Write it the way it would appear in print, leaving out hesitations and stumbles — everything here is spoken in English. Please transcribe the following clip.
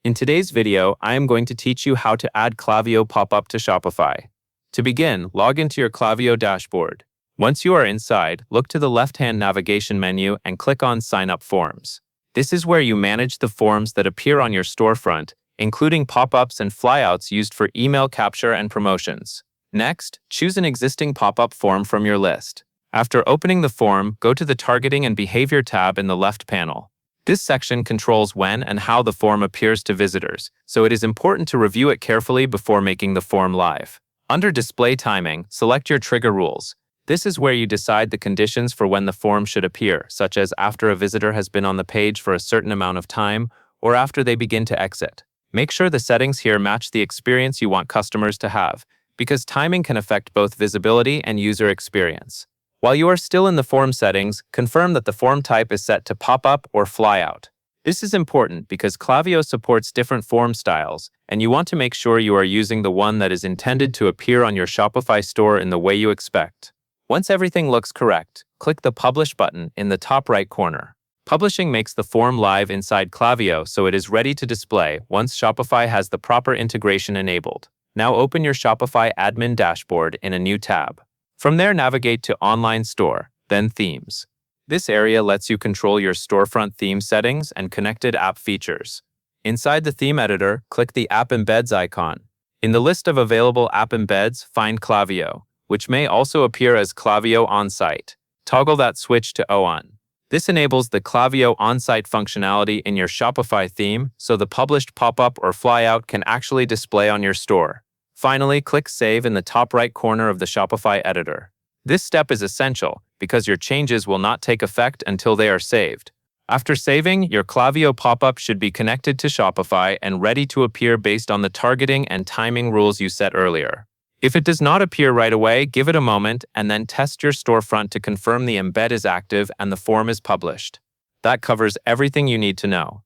In today's video, I am going to teach you how to add Klaviyo pop-up to Shopify. To begin, log into your Klaviyo dashboard. Once you are inside, look to the left-hand navigation menu and click on Sign Up Forms. This is where you manage the forms that appear on your storefront, including pop-ups and flyouts used for email capture and promotions. Next, choose an existing pop-up form from your list. After opening the form, go to the Targeting and Behavior tab in the left panel. This section controls when and how the form appears to visitors, so it is important to review it carefully before making the form live. Under Display Timing, select your trigger rules. This is where you decide the conditions for when the form should appear, such as after a visitor has been on the page for a certain amount of time or after they begin to exit. Make sure the settings here match the experience you want customers to have, because timing can affect both visibility and user experience. While you are still in the form settings, confirm that the form type is set to pop-up or flyout. This is important because Klaviyo supports different form styles, and you want to make sure you are using the one that is intended to appear on your Shopify store in the way you expect. Once everything looks correct, click the Publish button in the top right corner. Publishing makes the form live inside Klaviyo, so it is ready to display once Shopify has the proper integration enabled. Now open your Shopify admin dashboard in a new tab. From there, navigate to Online Store, then Themes. This area lets you control your storefront theme settings and connected app features. Inside the theme editor, click the App Embeds icon. In the list of available app embeds, find Klaviyo, which may also appear as Klaviyo On-Site. Toggle that switch to On. This enables the Klaviyo On-Site functionality in your Shopify theme, so the published pop-up or flyout can actually display on your store. Finally, click Save in the top right corner of the Shopify editor. This step is essential because your changes will not take effect until they are saved. After saving, your Klaviyo pop-up should be connected to Shopify and ready to appear based on the targeting and timing rules you set earlier. If it does not appear right away, give it a moment and then test your storefront to confirm the embed is active and the form is published. That covers everything you need to know.